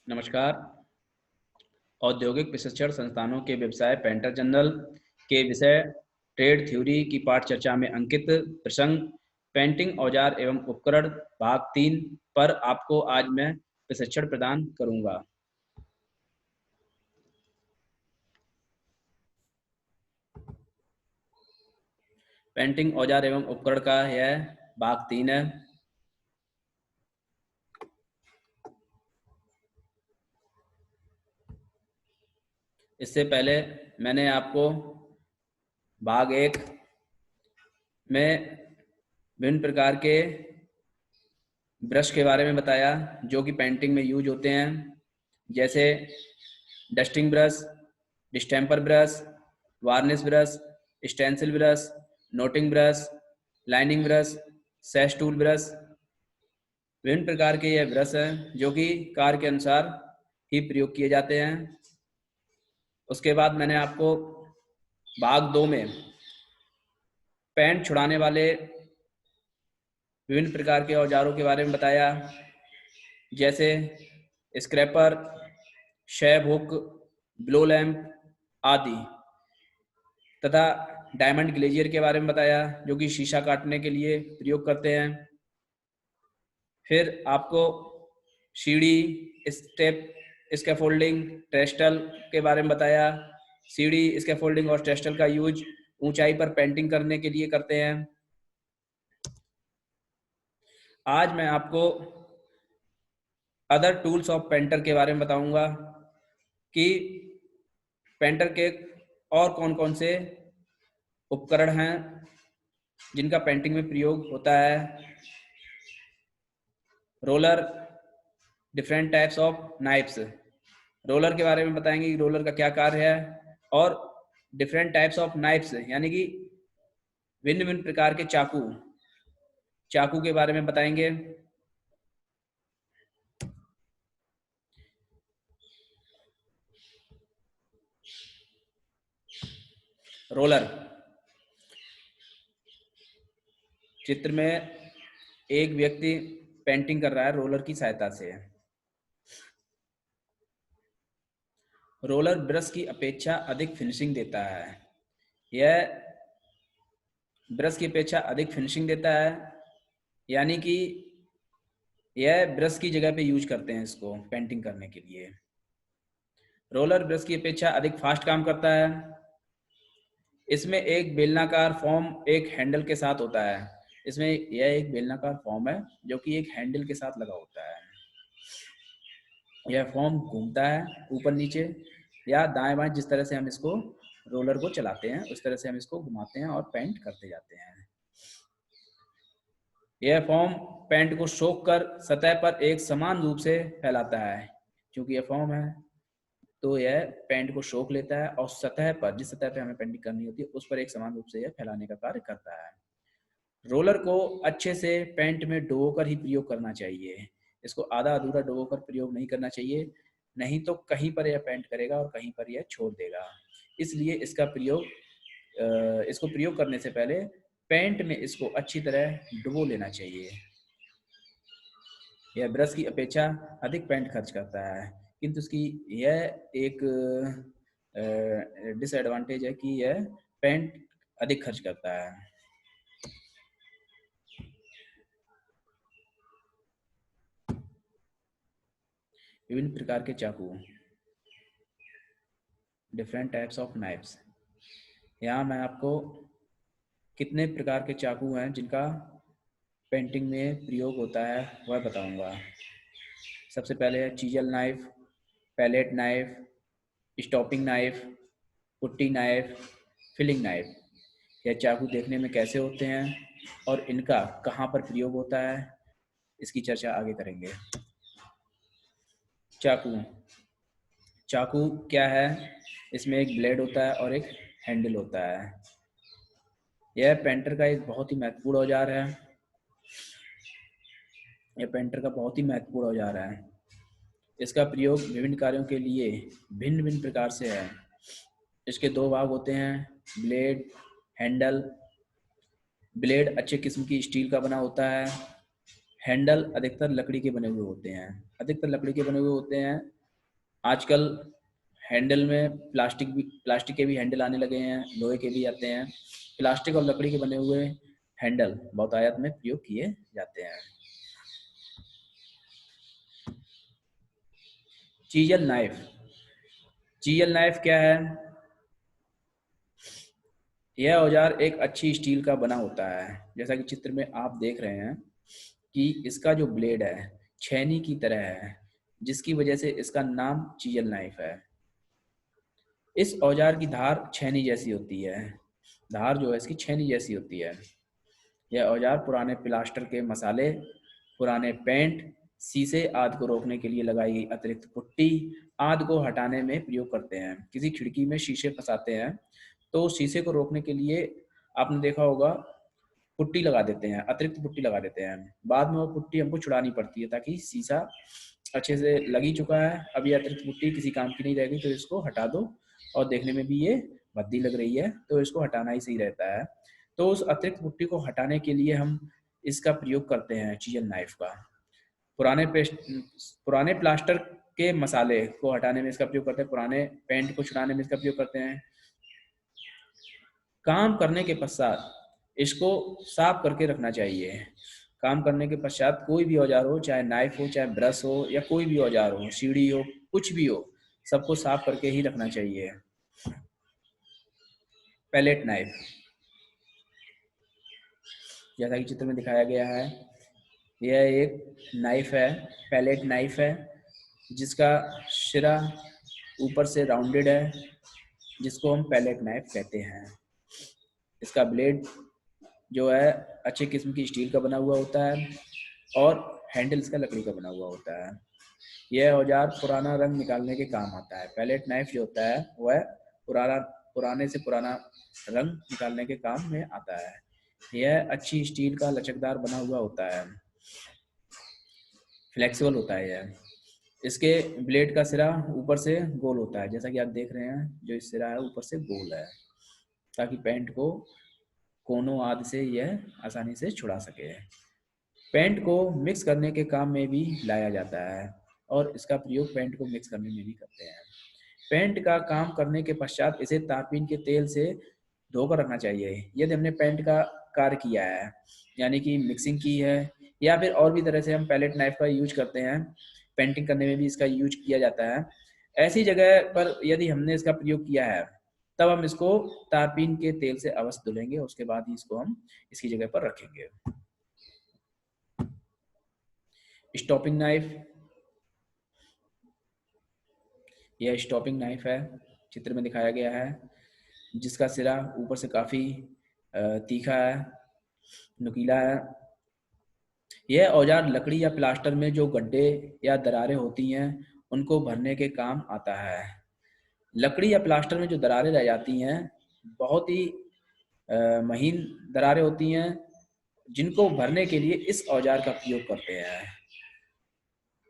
नमस्कार। औद्योगिक प्रशिक्षण संस्थानों के व्यवसाय पेंटर जनरल के विषय ट्रेड थ्योरी की पाठ चर्चा में अंकित प्रसंग पेंटिंग औजार एवं उपकरण भाग 3 पर आपको आज मैं प्रशिक्षण प्रदान करूंगा। पेंटिंग औजार एवं उपकरण का यह भाग 3 है। इससे पहले मैंने आपको भाग 1 में विभिन्न प्रकार के ब्रश के बारे में बताया जो कि पेंटिंग में यूज होते हैं, जैसे dusting brush, distemper brush, varnish brush, stencil brush, noting brush, lining brush, sash tool brush. विभिन्न प्रकार के ये ब्रश हैं जो कि कार्य के अनुसार ही प्रयोग किए जाते हैं। उसके बाद मैंने आपको भाग 2 में पेंट छुड़ाने वाले विभिन्न प्रकार के औजारों के बारे में बताया, जैसे स्क्रैपर, शैव हुक, ब्लो लैंप आदि, तथा डायमंड ग्लेजियर के बारे में बताया जो कि शीशा काटने के लिए प्रयोग करते हैं। फिर आपको सीढ़ी, स्टेप, स्कैफोल्डिंग, ट्रेस्टल के बारे में बताया। सीढ़ी, स्कैफोल्डिंग और ट्रेस्टल का यूज ऊंचाई पर पेंटिंग करने के लिए करते हैं। आज मैं आपको अदर टूल्स ऑफ पेंटर के बारे में बताऊंगा कि पेंटर के और कौन कौन से उपकरण हैं जिनका पेंटिंग में प्रयोग होता है। Roller, different types of knifes. Roller के बारे में बताएंगे कि रोलर का क्या कार्य है, और डिफरेंट टाइप्स ऑफ नाइफ्स यानी कि भिन्न भिन्न प्रकार के चाकू के बारे में बताएंगे। रोलर, चित्र में एक व्यक्ति पेंटिंग कर रहा है रोलर की सहायता से। रोलर ब्रश की अपेक्षा अधिक फिनिशिंग देता है। यह ब्रश की अपेक्षा अधिक फिनिशिंग देता है, यानी कि यह ब्रश की जगह पे यूज करते हैं इसको पेंटिंग करने के लिए। रोलर ब्रश की अपेक्षा अधिक फास्ट काम करता है। इसमें एक बेलनाकार फॉर्म एक हैंडल के साथ होता है। इसमें यह एक बेलनाकार फॉर्म है जो कि एक हैंडल के साथ लगा होता है। यह फॉर्म घूमता है ऊपर नीचे या दाएं बाएं, जिस तरह से हम इसको रोलर को चलाते हैं उस तरह से हम इसको घुमाते हैं और पेंट करते जाते हैं। यह फॉर्म पेंट को सोख कर सतह पर एक समान रूप से फैलाता है। क्योंकि यह फॉर्म है तो यह पेंट को सोख लेता है और सतह पर, जिस सतह पर हमें पेंटिंग करनी होती है उस पर एक समान रूप से यह फैलाने का कार्य करता है। रोलर को अच्छे से पेंट में डुबो कर ही प्रयोग करना चाहिए। इसको आधा अधूरा डुबो कर प्रयोग नहीं करना चाहिए, नहीं तो कहीं पर यह पेंट करेगा और कहीं पर यह छोड़ देगा। इसलिए इसको प्रयोग करने से पहले पेंट में इसको अच्छी तरह डुबो लेना चाहिए। यह ब्रश की अपेक्षा अधिक पेंट खर्च करता है, किंतु इसकी यह एक डिसएडवांटेज है कि यह पेंट अधिक खर्च करता है। विभिन्न प्रकार के चाकू, डिफरेंट टाइप्स ऑफ नाइफ्स। यहाँ मैं आपको कितने प्रकार के चाकू हैं जिनका पेंटिंग में प्रयोग होता है वह बताऊंगा। सबसे पहले है chisel knife, palette knife, stopping knife, putty knife, filling knife. यह चाकू देखने में कैसे होते हैं और इनका कहाँ पर प्रयोग होता है, इसकी चर्चा आगे करेंगे। चाकू, चाकू क्या है? इसमें एक ब्लेड होता है और एक हैंडल होता है। यह पेंटर का एक बहुत ही महत्वपूर्ण औजार है। यह पेंटर का बहुत ही महत्वपूर्ण औजार है। इसका प्रयोग विभिन्न कार्यों के लिए भिन्न भिन्न प्रकार से है। इसके दो भाग होते हैं, ब्लेड, हैंडल। ब्लेड अच्छे किस्म की स्टील का बना होता है। हैंडल अधिकतर लकड़ी के बने हुए होते हैं। आजकल हैंडल में प्लास्टिक के भी हैंडल आने लगे हैं, लोहे के भी आते हैं। प्लास्टिक और लकड़ी के बने हुए हैंडल बहुतायत में प्रयोग किए जाते हैं। Chisel knife. चीजल नाइफ क्या है? यह औजार एक अच्छी स्टील का बना होता है, जैसा कि चित्र में आप देख रहे हैं कि इसका जो ब्लेड है छेनी की तरह है, जिसकी वजह से इसका नाम चीजल नाइफ है। इस औजार की धार छेनी जैसी होती है, धार जो है इसकी छेनी जैसी होती है। यह औजार पुराने प्लास्टर के मसाले, पुराने पेंट, शीशे आदि को रोकने के लिए लगाई गई अतिरिक्त पुट्टी आदि को हटाने में प्रयोग करते हैं। किसी खिड़की में शीशे फंसाते हैं तो शीशे को रोकने के लिए आपने देखा होगा पुट्टी लगा देते हैं, अतिरिक्त पुट्टी लगा देते हैं। बाद में वो पुट्टी हमको छुड़ानी पड़ती है ताकि शीशा अच्छे से लग ही चुका है, अब ये अतिरिक्त पुट्टी किसी काम की नहीं रहेगी तो इसको हटा दो, और देखने में भी ये भद्दी लग रही है तो इसको हटाना ही सही रहता है। तो उस अतिरिक्त पुट्टी को हटाने के लिए हम इसका प्रयोग करते हैं चीजल नाइफ का। पुराने प्लास्टर के मसाले को हटाने में इसका प्रयोग करते हैं, पुराने पेंट को छुड़ाने में इसका प्रयोग करते हैं। काम करने के पश्चात इसको साफ करके रखना चाहिए। काम करने के पश्चात कोई भी औजार हो, चाहे नाइफ हो, चाहे ब्रश हो, या कोई भी औजार हो, सीढ़ी हो, कुछ भी हो, सबको साफ करके ही रखना चाहिए। पैलेट नाइफ, जैसा कि चित्र में दिखाया गया है, यह एक नाइफ है, पैलेट नाइफ है, जिसका सिरा ऊपर से राउंडेड है, जिसको हम पैलेट नाइफ कहते हैं। इसका ब्लेड जो है अच्छे किस्म की स्टील का बना हुआ होता है और हैंडल इसका लकड़ी का बना हुआ होता है। यह औजार पुराना रंग निकालने के काम आता है। पैलेट नाइफ जो होता है वह पुराने से पुराना रंग निकालने के काम में आता है। यह अच्छी स्टील का लचकदार बना हुआ होता है, फ्लेक्सिबल होता है यह। इसके ब्लेड का सिरा ऊपर से गोल होता है, जैसा कि आप देख रहे हैं, जो इस सिरा है ऊपर से गोल है, ताकि पेंट को कोनों आदि से यह आसानी से छुड़ा सके। पेंट को मिक्स करने के काम में भी लाया जाता है और इसका प्रयोग पेंट को मिक्स करने में भी करते हैं। पेंट का काम करने के पश्चात इसे तारपीन के तेल से धोकर रखना चाहिए। यदि हमने पेंट का कार्य किया है, यानी कि मिक्सिंग की है, या फिर और भी तरह से हम पैलेट नाइफ का यूज करते हैं, पेंटिंग करने में भी इसका यूज किया जाता है, ऐसी जगह पर यदि हमने इसका प्रयोग किया है तब हम इसको तारपीन के तेल से अवश्य धुलेंगे, उसके बाद ही इसको हम इसकी जगह पर रखेंगे। स्टॉपिंग नाइफ, यह स्टॉपिंग नाइफ है, चित्र में दिखाया गया है, जिसका सिरा ऊपर से काफी तीखा है, नुकीला है। यह औजार लकड़ी या प्लास्टर में जो गड्ढे या दरारें होती हैं उनको भरने के काम आता है। लकड़ी या प्लास्टर में जो दरारें रह जाती हैं, बहुत ही महीन दरारें होती हैं, जिनको भरने के लिए इस औजार का प्रयोग करते हैं।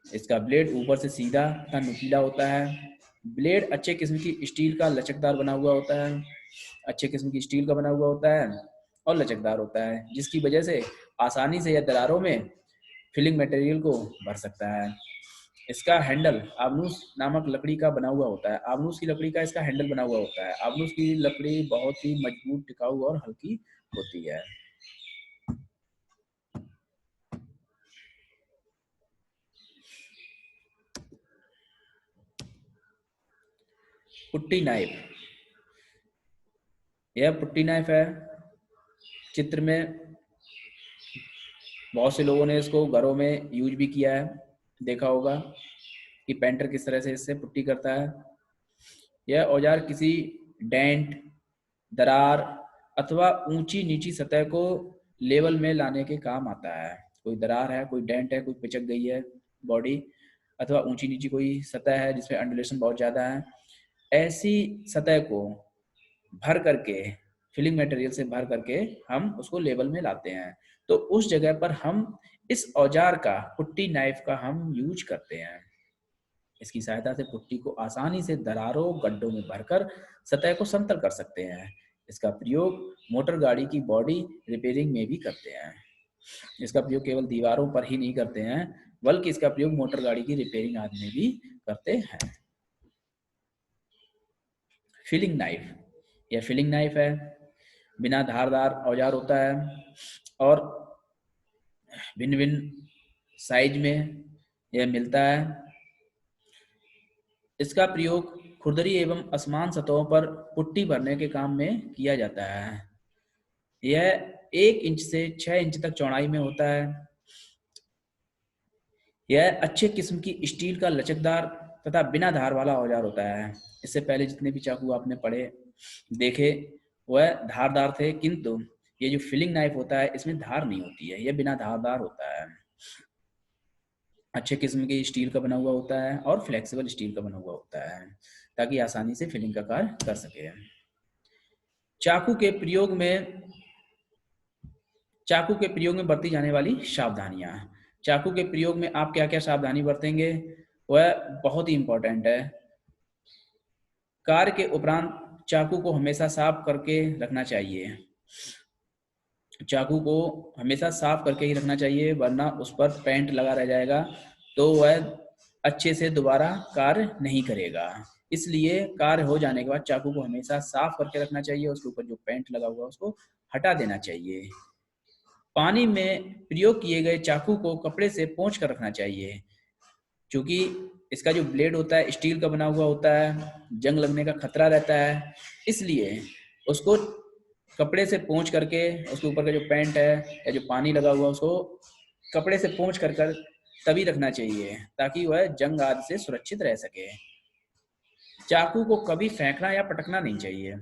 इसका ब्लेड ऊपर से सीधा तथा नुकीला होता है। ब्लेड अच्छे किस्म की स्टील का लचकदार बना हुआ होता है, अच्छे किस्म की स्टील का बना हुआ होता है और लचकदार होता है, जिसकी वजह से आसानी से यह दरारों में फिलिंग मटेरियल को भर सकता है। इसका हैंडल आबनूस नामक लकड़ी का बना हुआ होता है। आबनूस की लकड़ी का इसका हैंडल बना हुआ होता है। आबनूस की लकड़ी बहुत ही मजबूत, टिकाऊ और हल्की होती है। पुट्टी नाइफ, यह पुट्टी नाइफ है। चित्र में बहुत से लोगों ने इसको घरों में यूज भी किया है, देखा होगा कि पेंटर किस तरह से इससे पुट्टी करता है। यह औजार किसी डेंट, दरार अथवा ऊंची नीची सतह को लेवल में लाने के काम आता है। कोई दरार है, कोई डेंट है, कोई पिचक गई है बॉडी, अथवा ऊंची नीची कोई सतह है जिसमें अंडुलेशन बहुत ज़्यादा है, ऐसी सतह को भर करके, फिलिंग मटेरियल से भर करके हम उसको लेवल में लाते हैं। तो उस जगह पर हम इस औजार का, पुट्टी नाइफ का हम यूज करते हैं। इसकी सहायता से पुट्टी को आसानी से दरारों, गड्ढों में भरकर सतह को समतल कर सकते हैं। इसका प्रयोग मोटर गाड़ी की बॉडी रिपेयरिंग में भी करते हैं। इसका प्रयोग केवल दीवारों पर ही नहीं करते हैं, बल्कि इसका प्रयोग मोटर गाड़ी की रिपेयरिंग आदि में भी करते हैं। Filling knife. यह फिलिंग नाइफ है, बिना धारदार औजार होता है और भिन्न भिन्न साइज में यह मिलता है। इसका प्रयोग खुरदरी एवं असमान सतहों पर पुट्टी भरने के काम में किया जाता है। यह 1 इंच से 6 इंच तक चौड़ाई में होता है। यह अच्छे किस्म की स्टील का लचकदार तथा बिना धार वाला औजार होता है। इससे पहले जितने भी चाकू आपने पढ़े देखे वह धारदार थे, किंतु ये जो फिलिंग नाइफ होता है इसमें धार नहीं होती है, यह बिना धारदार होता है। अच्छे किस्म के स्टील का बना हुआ होता है और फ्लेक्सिबल स्टील का बना हुआ होता है ताकि आसानी से फिलिंग का कार्य कर सके। चाकू के प्रयोग में बरती जाने वाली सावधानियां। चाकू के प्रयोग में आप क्या क्या सावधानी बरतेंगे वह बहुत ही इंपॉर्टेंट है। कार्य के उपरांत चाकू को हमेशा साफ करके रखना चाहिए। चाकू को हमेशा साफ करके ही रखना चाहिए, वरना उस पर पेंट लगा रह जाएगा तो वह अच्छे से दोबारा कार्य नहीं करेगा। इसलिए कार्य हो जाने के बाद चाकू को हमेशा साफ करके रखना चाहिए, उसके ऊपर जो पेंट लगा हुआ है उसको हटा देना चाहिए। पानी में प्रयोग किए गए चाकू को कपड़े से पोंछ कर रखना चाहिए, क्योंकि इसका जो ब्लेड होता है स्टील का बना हुआ होता है, जंग लगने का खतरा रहता है। इसलिए उसको कपड़े से पोंछ करके उसके ऊपर का जो पेंट है या जो पानी लगा हुआ उसको कपड़े से पोंछ कर तभी रखना चाहिए ताकि वह जंग आदि से सुरक्षित रह सके। चाकू को कभी फेंकना या पटकना नहीं चाहिए।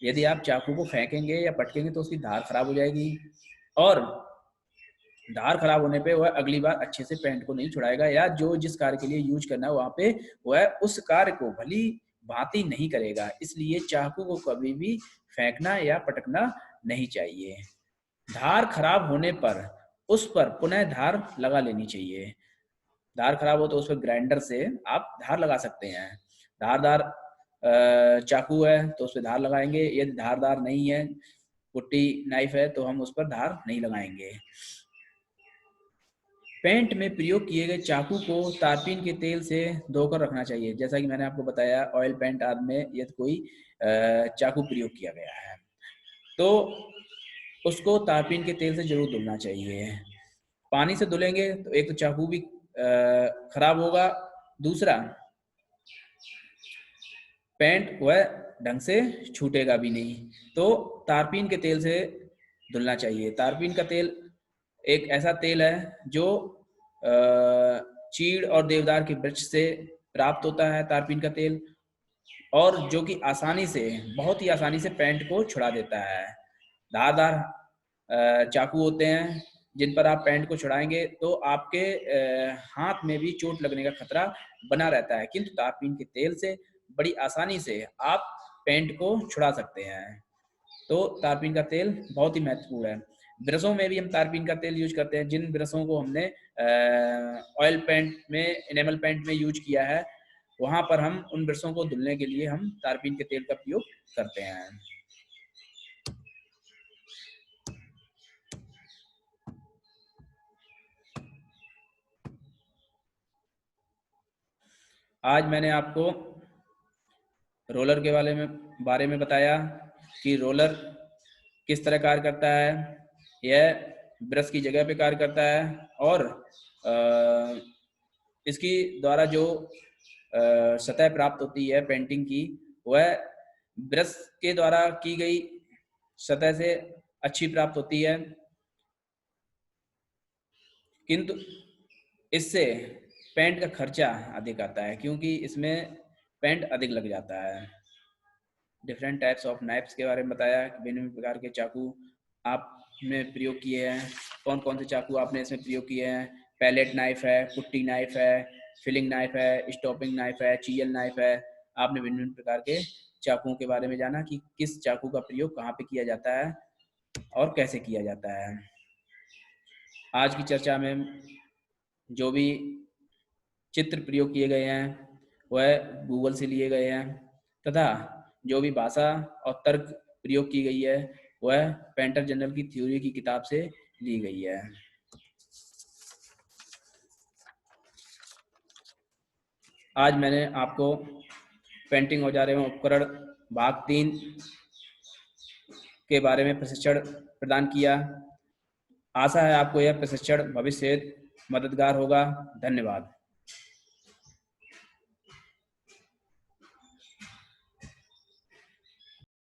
यदि आप चाकू को फेंकेंगे या पटकेंगे तो उसकी धार खराब हो जाएगी और धार खराब होने पे वह अगली बार अच्छे से पेंट को नहीं छुड़ाएगा, या जो जिस कार्य के लिए यूज करना है वहां पे वह उस कार्य को भली भांति नहीं करेगा। इसलिए चाकू को कभी भी फेंकना या पटकना नहीं चाहिए। धार खराब होने पर उस पर पुनः धार लगा लेनी चाहिए। धार खराब हो तो उस पर ग्राइंडर से आप धार लगा सकते हैं। धारदार चाकू है तो उस पर धार लगाएंगे, यदि धारदार नहीं है, पुट्टी नाइफ है, तो हम उस पर धार नहीं लगाएंगे। पेंट में प्रयोग किए गए चाकू को तारपीन के तेल से धोकर रखना चाहिए। जैसा कि मैंने आपको बताया ऑयल पेंट आदि में यदि कोई चाकू प्रयोग किया गया है तो उसको तारपीन के तेल से जरूर धुलना चाहिए। पानी से धुलेंगे तो एक तो चाकू भी खराब होगा, दूसरा पेंट वह ढंग से छूटेगा भी नहीं। तो तारपीन के तेल से धुलना चाहिए। तारपीन का तेल एक ऐसा तेल है जो चीड़ और देवदार के वृक्ष से प्राप्त होता है, तारपीन का तेल, और जो कि आसानी से, बहुत ही आसानी से पेंट को छुड़ा देता है। धारदार चाकू होते हैं जिन पर आप पेंट को छुड़ाएंगे तो आपके हाथ में भी चोट लगने का खतरा बना रहता है, किंतु तारपीन के तेल से बड़ी आसानी से आप पेंट को छुड़ा सकते हैं। तो तारपीन का तेल बहुत ही महत्वपूर्ण है। ब्रशों में भी हम तारपीन का तेल यूज करते हैं। जिन ब्रशों को हमने ऑयल पेंट में, एनेमल पेंट में यूज किया है, वहां पर हम उन ब्रशों को धुलने के लिए हम तारपीन के तेल का प्रयोग करते हैं। आज मैंने आपको रोलर के बारे में बताया कि रोलर किस तरह कार्य करता है। यह ब्रश की जगह पे कार्य करता है और इसकी द्वारा जो सतह प्राप्त होती है पेंटिंग की, वह ब्रश के द्वारा की गई सतह से अच्छी प्राप्त होती है, किंतु इससे पेंट का खर्चा अधिक आता है क्योंकि इसमें पेंट अधिक लग जाता है। डिफरेंट टाइप्स ऑफ नाइफ्स के बारे में बताया, भिन्न प्रकार के चाकू आपने प्रयोग किए हैं। कौन कौन से चाकू आपने इसमें प्रयोग किए हैं। पैलेट नाइफ है, पुट्टी नाइफ है, फिलिंग नाइफ है, स्टॉपिंग नाइफ है, चीयल नाइफ है। आपने भिन्न भिन्न प्रकार के चाकुओं के बारे में जाना कि किस चाकू का प्रयोग कहाँ पे किया जाता है और कैसे किया जाता है। आज की चर्चा में जो भी चित्र प्रयोग किए गए हैं वह गूगल से लिए गए हैं तथा जो भी भाषा और तर्क प्रयोग की गई है वह पेंटर जनरल की थ्योरी की किताब से ली गई है। आज मैंने आपको पेंटिंग औजार एवं उपकरण भाग 3 के बारे में प्रशिक्षण प्रदान किया। आशा है आपको यह प्रशिक्षण भविष्य में मददगार होगा। धन्यवाद।